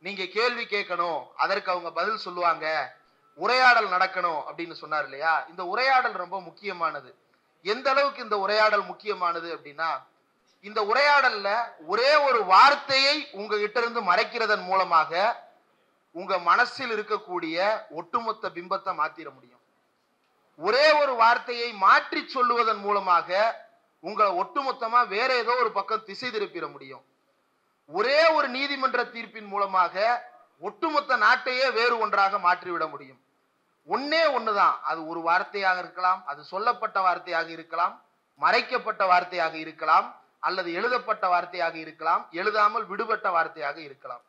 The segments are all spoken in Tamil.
நீங்க கேள்வி கேட்கணும், அதற்கு அவங்க பதில் சொல்லுவாங்க, உரையாடல் நடக்கணும் அப்படின்னு சொன்னார் இல்லையா? இந்த உரையாடல் ரொம்ப முக்கியமானது. எந்த அளவுக்கு இந்த உரையாடல் முக்கியமானது அப்படின்னா, இந்த உரையாடல்ல ஒரே ஒரு வார்த்தையை உங்ககிட்ட இருந்து மறைக்கிறதன் மூலமாக உங்க மனசில் இருக்கக்கூடிய ஒட்டுமொத்த பிம்பத்தை மாத்திர முடியும். ஒரே ஒரு வார்த்தையை மாற்றி சொல்லுவதன் மூலமாக உங்களை ஒட்டுமொத்தமா வேற ஏதோ ஒரு பக்கம் திசை திருப்பிட முடியும். ஒரே ஒரு நீதிமன்ற தீர்ப்பின் மூலமாக ஒட்டுமொத்த நாட்டையே வேறு ஒன்றாக மாற்றிவிட முடியும். ஒன்னே ஒண்ணுதான், அது ஒரு வார்த்தையாக இருக்கலாம், அது சொல்லப்பட்ட வார்த்தையாக இருக்கலாம், மறைக்கப்பட்ட வார்த்தையாக இருக்கலாம், அல்லது எழுதப்பட்ட வார்த்தையாக இருக்கலாம், எழுதாமல் விடுபட்ட வார்த்தையாக இருக்கலாம்.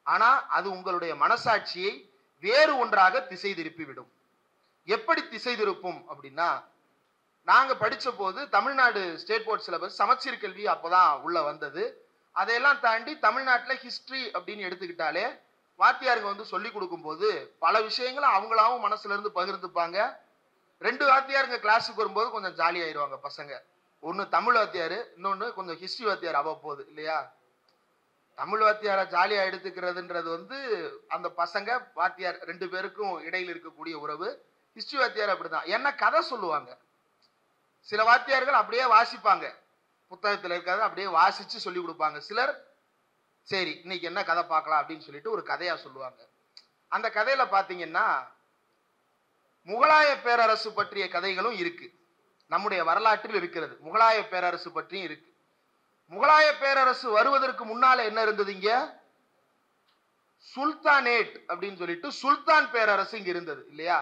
ஆனா அது உங்களுடைய மனசாட்சியை வேறு ஒன்றாக திசை திருப்பிவிடும். எப்படி திசை திருப்பும் அப்படின்னா, நாங்க படிச்ச போது தமிழ்நாடு ஸ்டேட் போர்ட் சிலபஸ் சமச்சீர் கல்வி அப்பதான் உள்ள வந்தது. அதையெல்லாம் தாண்டி தமிழ்நாட்டில் ஹிஸ்டரி அப்படின்னு எடுத்துக்கிட்டாலே வாத்தியாருங்க வந்து சொல்லி கொடுக்கும் போது பல விஷயங்களை அவங்களாவும் மனசுல இருந்து பகிர்ந்துப்பாங்க. 2 வாத்தியாருங்க கிளாஸுக்கு வரும்போது கொஞ்சம் ஜாலி ஆயிடுவாங்க பசங்க. ஒன்னு தமிழ் வாத்தியாரு, இன்னொன்னு கொஞ்சம் ஹிஸ்டரி வாத்தியார் அவ்வப்போது இல்லையா? தமிழ் வாத்தியாரை ஜாலியா எடுத்துக்கிறதுன்றது வந்து அந்த பசங்க வாத்தியார் 2 பேருக்கும் இடையில் இருக்கக்கூடிய உறவு. ஹிஸ்டரி வாத்தியார் அப்படிதான், ஏன்னா கதை சொல்லுவாங்க. சில வாத்தியார்கள் அப்படியே வாசிப்பாங்க, புத்தகத்தில் இருக்காது அப்படியே வாசிச்சு சொல்லி கொடுப்பாங்க. சிலர் சரி இன்னைக்கு என்ன கதை பார்க்கலாம் அப்படின்னு சொல்லிட்டு ஒரு கதையா சொல்லுவாங்க. அந்த கதையில பாத்தீங்கன்னா முகலாய பேரரசு பற்றிய கதைகளும் இருக்கு, நம்முடைய வரலாற்றில் இருக்கிறது. முகலாய பேரரசு பற்றியும் இருக்கு. முகலாய பேரரசு வருவதற்கு முன்னால என்ன இருந்தது? இங்க சுல்தானேட் அப்படின்னு சொல்லிட்டு சுல்தான் பேரரசு இங்க இருந்தது இல்லையா?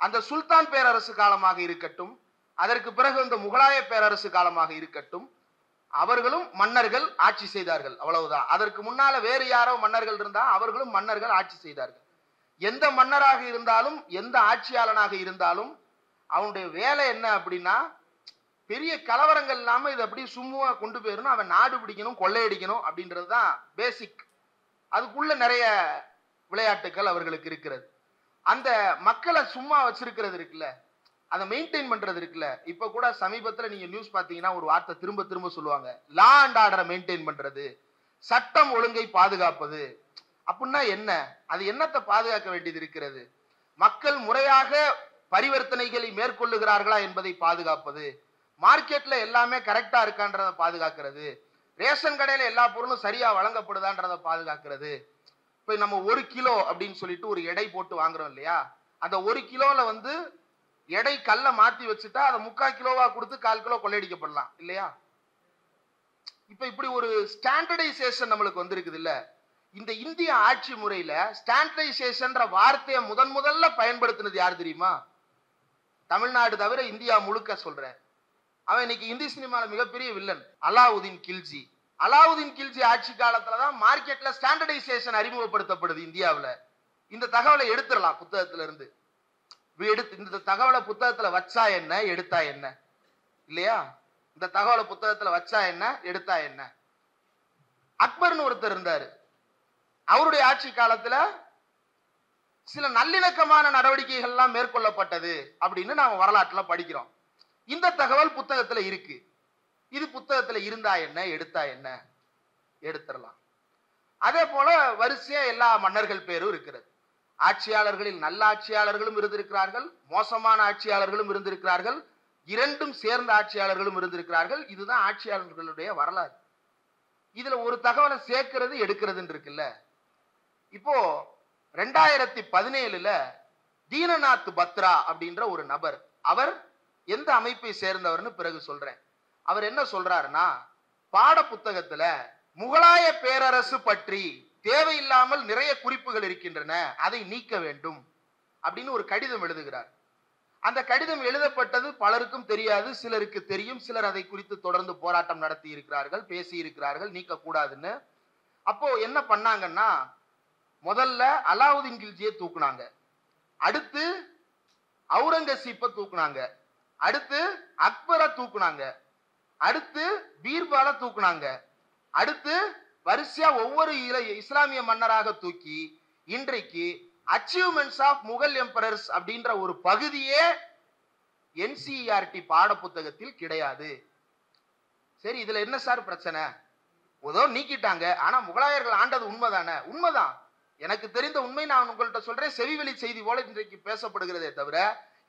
அந்த சுல்தான் பேரரசு காலமாக இருக்கட்டும், அதற்கு பிறகு இந்த முகலாய பேரரசு காலமாக இருக்கட்டும், அவர்களும் மன்னர்கள் ஆட்சி செய்தார்கள், அவ்வளவுதான். அதற்கு முன்னால வேறு யாரோ மன்னர்கள் இருந்தா அவர்களும் மன்னர்கள் ஆட்சி செய்தார்கள். எந்த மன்னராக இருந்தாலும் எந்த ஆட்சியாளனாக இருந்தாலும் அவனுடைய வேலை என்ன அப்படின்னா, பெரிய கலவரங்கள் இல்லாம இதை அப்படி சும்மா கொண்டு போயிடணும், அவன் நாடு பிடிக்கணும், கொள்ளையடிக்கணும் அப்படின்றதுதான் பேசிக். அதுக்குள்ள நிறைய விளையாட்டுகள் அவர்களுக்கு இருக்கிறது. அந்த மக்களை சும்மா வச்சிருக்கிறது இருக்குல்ல, அதை மெயின்டைன் பண்றது இருக்குல்ல. இப்ப கூட சமீபத்துல நீங்க நியூஸ் பாத்தீங்கன்னா ஒரு வார்த்தை திரும்ப திரும்ப சொல்லுவாங்க, லா அண்ட் ஆர்டரை மெயின்டைன் பண்றது, சட்டம் ஒழுங்கை பாதுகாப்பது. அப்படின்னா என்ன? அது என்னத்தை பாதுகாக்க வேண்டியது இருக்கிறது? மக்கள் முறையாக பரிவர்த்தனைகளை மேற்கொள்ளுகிறார்களா என்பதை பாதுகாப்பது, மார்க்கெட்ல எல்லாமே கரெக்டா இருக்கான்றதை பாதுகாக்கிறது, ரேஷன் கடையில எல்லா பொருளும் சரியா வழங்கப்படுதான்றதை பாதுகாக்கிறது. இப்ப நம்ம 1 கிலோ அப்படின்னு சொல்லிட்டு ஒரு எடை போட்டு வாங்குறோம் இல்லையா? அந்த 1 கிலோல வந்து எடை கல்ல மாத்தி வச்சுட்டா அதை 3/4 கிலோவா கொடுத்து 1/4 கிலோ கொள்ளையடிக்கப்படலாம் இல்லையா? இப்ப இப்படி ஒரு ஸ்டாண்டர்டைசேஷன் நம்மளுக்கு வந்திருக்குது இல்ல. இந்த இந்திய ஆட்சி முறையில ஸ்டாண்டர்டைசேஷன் வார்த்தையை முதல்ல பயன்படுத்தினது யார் தெரியுமா? தமிழ்நாடு தவிர இந்தியா முழுக்க சொல்றேன். அவன் இன்னைக்கு இந்தி சினிமால மிகப்பெரிய வில்லன் அலாவுதீன் கில்ஜி. அலாவுதீன் கில்ஜி ஆட்சி காலத்துலதான் மார்க்கெட்ல ஸ்டாண்டர்டைசேஷன் அறிமுகப்படுத்தப்படுது இந்தியாவில். இந்த தகவலை எடுத்துடலாம் புத்தகத்துல இருந்து. இந்த தகவலை புத்தகத்துல வச்சா என்ன, எடுத்தா என்ன இல்லையா? இந்த தகவலை புத்தகத்துல வச்சா என்ன, எடுத்தா என்ன? அக்பர்னு ஒருத்தர் இருந்தாரு. அவருடைய ஆட்சி காலத்துல சில நல்லிணக்கமான நடவடிக்கைகள் எல்லாம் மேற்கொள்ளப்பட்டது அப்படின்னு நாம வரலாற்றுல படிக்கிறோம். இந்த தகவல் புத்தகத்துல இருக்கு. இது புத்தகத்துல இருந்தா என்ன, எடுத்தா என்ன? எடுத்துடலாம். அதே போல வரிசையா எல்லா மன்னர்கள் பேரும் இருக்கிறது. ஆட்சியாளர்களில் நல்ல ஆட்சியாளர்களும் இருந்திருக்கிறார்கள், மோசமான ஆட்சியாளர்களும் இருந்திருக்கிறார்கள், இரண்டும் சேர்ந்த ஆட்சியாளர்களும் இருந்திருக்கிறார்கள். இதுதான் ஆட்சியாளர்களுடைய வரலாறு. இதுல ஒரு தகவலை சேர்க்கிறது எடுக்கிறதுன்னு இருக்குல்ல. இப்போ 2017 தீனநாத் பத்ரா அப்படின்ற ஒரு நபர், அவர் எந்த அமைப்பை சேர்ந்தவர்னு பிறகு சொல்றேன். அவர் என்ன சொல்றாருன்னா, பாட புத்தகத்துல முகலாய பேரரசு பற்றி தேவையில்லாமல் நிறைய குறிப்புகள் இருக்கின்றன, அதை நீக்க வேண்டும் அப்படின்னு ஒரு கடிதம் எழுதுகிறார். அந்த கடிதம் எழுதப்பட்டது பலருக்கும் தெரியாது, சிலருக்கு தெரியும். சிலர் அதை குறித்து தொடர்ந்து போராட்டம் நடத்தி இருக்கிறார்கள், பேசி இருக்கிறார்கள் நீக்க கூடாதுன்னு. அப்போ என்ன பண்ணாங்கன்னா, முதல்ல அலாவுதீன் கில்ஜியை தூக்குனாங்க, அடுத்து அவுரங்கசீப்பை தூக்குனாங்க, அடுத்து அக்பரை தூக்குனாங்க, அடுத்து பீர்பாலை தூக்குனாங்க, அடுத்து வரிசையா ஒவ்வொரு இஸ்லாமிய மன்னராக தூக்கி இன்றைக்கு அச்சீவ்மெண்ட்ஸ் ஆஃப் முகல் எம்பரர்ஸ் அப்படின்ற ஒரு பகுதியே என்சிஇஆர்டி பாட புத்தகத்தில் கிடையாது. சரி, இதுல என்ன சார் பிரச்சனை? ஏதோ நீக்கிட்டாங்க, ஆனா முகலாயர்கள் ஆண்டது உண்மைதானே? உண்மைதான். எனக்கு தெரிந்த உண்மை நான் உங்கள்கிட்ட சொல்றேன். செவிவெளி செய்தி போல இன்றைக்கு பேசப்படுகிறதே தவிர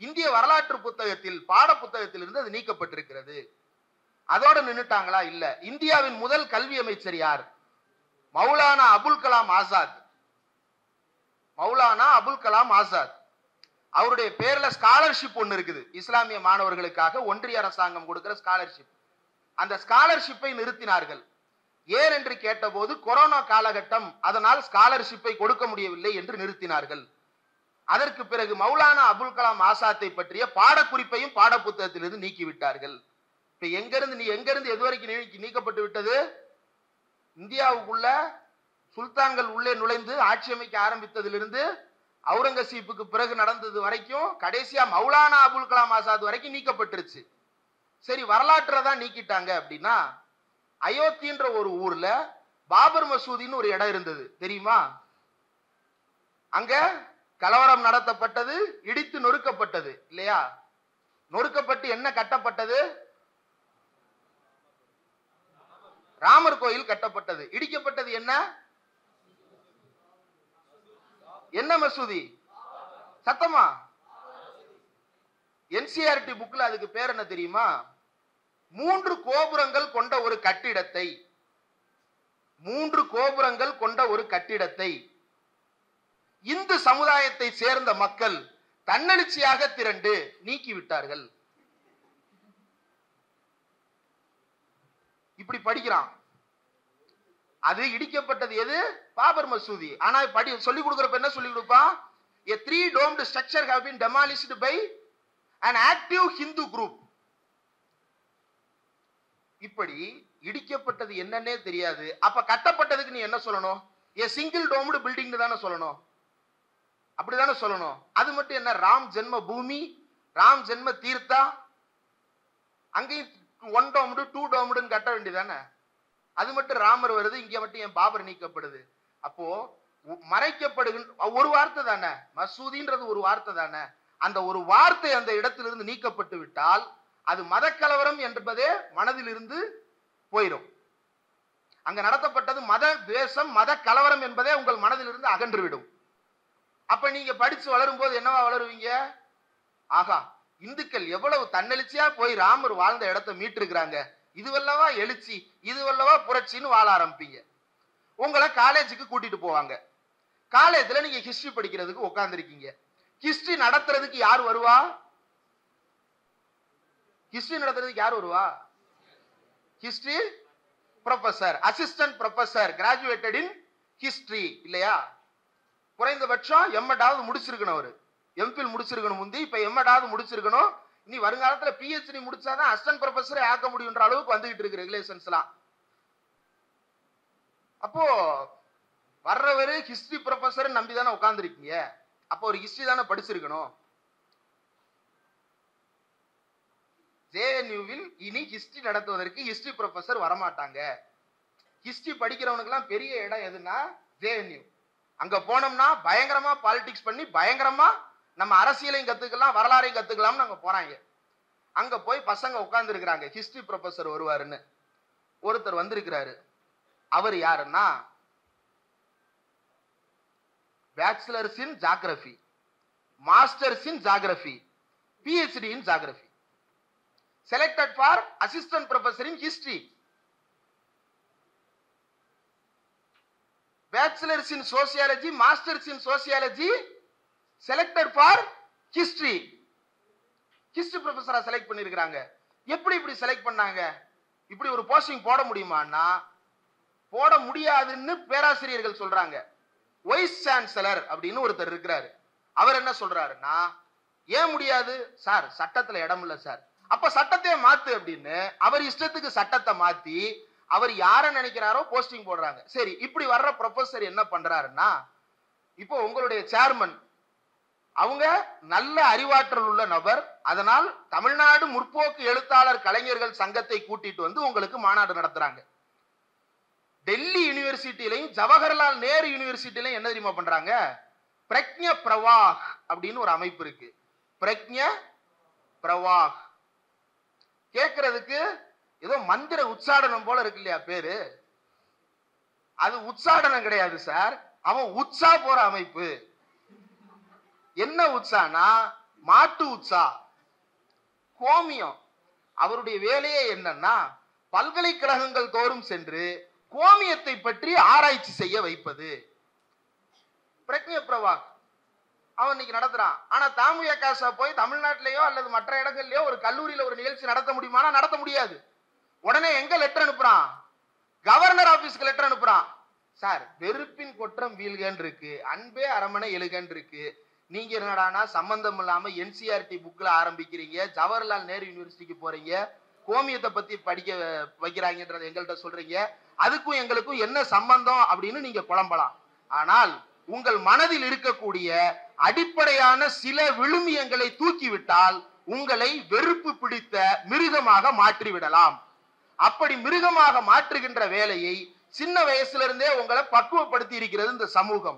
இந்திய வரலாற்று புத்தகத்தில் பாட புத்தகத்தில் இருந்து அது நீக்கப்பட்டிருக்கிறது. அதோட நின்னுட்டாங்களா? இல்ல. இந்தியாவின் முதல் கல்வி அமைச்சர் யார்? மௌலானா அபுல் கலாம் ஆசாத். மௌலானா அபுல் கலாம் ஆசாத். அவருடைய பேர்ல ஸ்காலர்ஷிப் ஒன்னு இருக்குது, இஸ்லாமிய மாணவர்களுக்காக ஒன்றிய அரசாங்கம் கொடுக்கிற ஸ்காலர்ஷிப். அந்த ஸ்காலர்ஷிப்பை நிறுத்தினார்கள். ஏன் என்று கேட்டபோது கொரோனா காலகட்டம், அதனால் ஸ்காலர்ஷிப்பை கொடுக்க முடியவில்லை என்று நிறுத்தினார்கள். அதற்கு பிறகு மௌலானா அபுல் கலாம் ஆசாத்தை பற்றிய பாடக்குறிப்பையும் பாட புத்தகத்திலிருந்து நீக்கிவிட்டார்கள். இப்ப எங்கிருந்து எதுவரைக்கும் நீக்கப்பட்டு விட்டது? இந்தியாவுக்குள்ள சுல்தான்கள் உள்ளே நுழைந்து ஆட்சி அமைக்க ஆரம்பித்ததிலிருந்து அவுரங்கசீப்புக்கு பிறகு நடந்தது வரைக்கும், கடைசியா மௌலானா அபுல் கலாம் ஆசாத் வரைக்கும் நீக்கப்பட்டுருச்சு. சரி, வரலாற்றை தான் நீக்கிட்டாங்க அப்படின்னா, அயோத்தின்ற ஒரு ஊர்ல பாபர் மசூதின்னு ஒரு இடம் இருந்தது, தெரியுமா? அங்க கலவரம் நடத்தப்பட்டது, இடித்து நொறுக்கப்பட்டது இல்லையா? நொறுக்கப்பட்டு என்ன கட்டப்பட்டது? ராமர் கோயில் கட்டப்பட்டது. இடிக்கப்பட்டது என்ன? என்ன மசூதி? சத்தமா? என்சிஆர்டி புக்ல அதுக்கு பேர் என்ன தெரியுமா? 3 கோபுரங்கள் கொண்ட ஒரு கட்டிடத்தை, 3 கோபுரங்கள் கொண்ட ஒரு கட்டிடத்தை இந்து சமுதாயத்தை சேர்ந்த மக்கள் தன்னெழுச்சியாக திரண்டு நீக்கிவிட்டார்கள். இப்படி படிக்கிறான். அது இடிக்கப்பட்டது எது? பாபர் மசூதி. ஆனா சொல்லி கொடுக்கிறப்ப என்ன சொல்லி கொடுப்பான்? A 3-domed structure have been demolished by an active Hindu group. இப்படி இடிக்கப்பட்டது என்னன்னே தெரியாது. அப்ப கட்டப்பட்டதுக்கு நீ என்ன சொல்லணும்? A single domed building தானே சொல்லணும். அப்படிதானே சொல்லணும். அது மட்டும் என்ன? ராம் ஜென்ம பூமி, ராம் ஜென்ம தீர்த்தா, அங்கேயும் 1 domed 2 domed கட்ட வேண்டியதானே. அது மட்டும் ராமர் வருது, இங்க மட்டும் என் பாபர் நீக்கப்படுது. அப்போ மறைக்கப்படுகின்ற ஒரு வார்த்தை தானே, மசூதின்றது ஒரு வார்த்தை தானே. அந்த ஒரு வார்த்தை அந்த இடத்திலிருந்து நீக்கப்பட்டு விட்டால் அது மத கலவரம் என்பதே மனதில் இருந்து போயிடும். அங்க நடத்தப்பட்டது மத துவேஷம், மத கலவரம் என்பதே உங்கள் மனதில் இருந்து அகன்றுவிடும். அப்ப நீங்க படிச்சு வளரும் போது என்னவா வளருவீங்க? ஆகா, இந்துக்கள் எவ்வளவு தன்னெழுச்சியா போய் ராமர் வாழ்ந்த இடத்தை மீட்டிருக்கிறாங்க, இதுவல்லவா எழுச்சி, இதுவல்லவா புரட்சின்னு வாழ ஆரம்பிப்பீங்க. உங்களை காலேஜுக்கு கூட்டிட்டு போவாங்க. காலேஜ்ல நீங்க ஹிஸ்டரி படிக்கிறதுக்கு உட்கார்ந்துருக்கீங்க. ஹிஸ்டரி நடத்துறதுக்கு யார் வருவா? ஹிஸ்டரி நடத்துறதுக்கு யார் வருவா? History professor, assistant professor, graduated in history இல்லையா? குறைந்தபட்சம் எம்எடாவது முடிச்சிருக்கணும். அவரு எம்பில் முடிச்சிருக்கணும் முந்தி, இப்ப எம்எடாவது முடிச்சிருக்கணும். இனி வருங்காலத்துல பிஹெச்டி முடிச்சாதான் அசிஸ்டன்ட் ப்ரொஃபசரை ஆக்க முடியுன்ற அளவுக்கு வந்துகிட்டு இருக்கு ரெகுலேஷன்ஸ் எல்லாம். அப்போ வர்றவரு ஹிஸ்டரி ப்ரொஃபசர் நம்பி தானே உட்கார்ந்துருக்கீங்க. அப்போ ஒரு ஹிஸ்டரி தானே படிச்சிருக்கணும். ஜேஎன்யூவில் இனி ஹிஸ்டரி நடத்துவதற்கு ஹிஸ்டரி ப்ரொஃபசர் வரமாட்டாங்க. ஹிஸ்டரி படிக்கிறவனுக்கு எல்லாம் பெரிய இடம் எதுன்னா ஜேஎன்யூ. அங்க போனோம்னா பயங்கரமா பாலிடிக்ஸ் பண்ணி பயங்கரமா நம்ம அரசியலையும் கத்துக்கலாம், வரலாறையும் கத்துக்கலாம்னு அங்க போறாங்க. அங்க போய் பசங்க உட்கார்ந்து இருக்கிறாங்க. ஹிஸ்டரி ப்ரொஃபசர் வருவாருன்னு ஒருத்தர் வந்திருக்கிறாரு. அவர் யாருன்னா bachelors in geography, masters in geography, PhD in geography, selected for assistant professor in history, bachelors in sociology, masters in sociology, selected for history. history professor select பண்ணிருக்காங்க. எப்படி இப்படி செலக்ட் பண்ணாங்க? இப்படி ஒரு போஸ்டிங் போட முடியுமான்னா போட முடியாதுன்னு பேராசிரியர்கள் சொல்றாங்க. வைஸ் சான்சலர் அப்படின்னு ஒருத்தர் இருக்கிறாரு. அவர் என்ன சொல்றாருன்னா, ஏன் முடியாது சார்? சட்டத்துல இடம் இல்ல சார். அப்ப சட்டத்தையே மாத்து அப்படின்னு அவர் இஷ்டத்துக்கு சட்டத்தை மாத்தி அவர் யார நினைக்கிறாரோ போஸ்டிங் போடுறாங்க. சரி, இப்படி வர்ற ப்ரொஃபசர் என்ன பண்றாருன்னா, இப்போ உங்களுடைய சேர்மன் அவங்க நல்ல அறிவாற்றல் உள்ள நபர், அதனால் தமிழ்நாடு முற்போக்கு எழுத்தாளர் கலைஞர்கள் சங்கத்தை கூட்டிட்டு வந்து உங்களுக்கு மாநாடு நடத்துறாங்க. டெல்லி யூனிவர்சிட்டியிலையும் ஜவஹர்லால் நேரு யூனிவர்சிட்டியிலையும் என்ன தெரியுமா பண்றாங்க? பிரக்ஞ பிரவாக் அப்படின்னு ஒரு அமைப்பு இருக்கு. பிரக்ஞ பிரவாக் கேட்கறதுக்கு ஏதோ மந்திர உச்சாடனம் போல இருக்கு இல்லையா பேரு? அது உச்சாடனம் கிடையாது சார், அவன் உச்சா போற அமைப்பு. என்ன உச்சானா மாட்டு உச்சா, கோமியம். அவருடைய வேலையே என்னன்னா பல்கலைக்கழகங்கள் தோறும் சென்று கோமியத்தை பற்றி ஆராய்ச்சி செய்ய வைப்பது. பிரக்ஞ பிரவாக் அவன் இன்னைக்கு நடத்துறான். ஆனா தாமுயகாசா போய் தமிழ்நாட்டிலேயோ அல்லது மற்ற இடங்கள்லயோ ஒரு கல்லூரியில ஒரு நிகழ்ச்சி நடத்த முடியுமானா நடத்த முடியாது. உடனே எங்க லெட்டர் அனுப்புறான்? கவர்னர் ஆபீஸ்க்கு லெட்டர் அனுப்புறான். சார், வெறுப்பின் குற்றம் வீழ்கன்னு இருக்கு, அன்பே அரமனை எழுகன்னு இருக்கு. நீங்க என்னடானா சம்பந்தம் இல்லாம என்சிஆர்டி புக்ல ஆரம்பிக்கிறீங்க, ஜவஹர்லால் நேரு யூனிவர்சிட்டிக்கு போறீங்க, கோமியத்தை பத்தி படிக்க வைக்கிறாங்கன்றத எங்கள்கிட்ட சொல்றீங்க. அதுக்கும் எங்களுக்கும் என்ன சம்பந்தம் அப்படின்னு நீங்க குழம்பலாம். ஆனால் உங்கள் மனதில் இருக்கக்கூடிய அடிப்படையான சில விழுமியங்களை தூக்கிவிட்டால் உங்களை வெறுப்பு பிடித்த மிருகமாக மாற்றிவிடலாம். அப்படி மிருகமாக மாற்றுகின்ற வேலையை சின்ன வயசுல இருந்தே உங்களை பக்குவப்படுத்தி இருக்கிறது இந்த சமூகம்.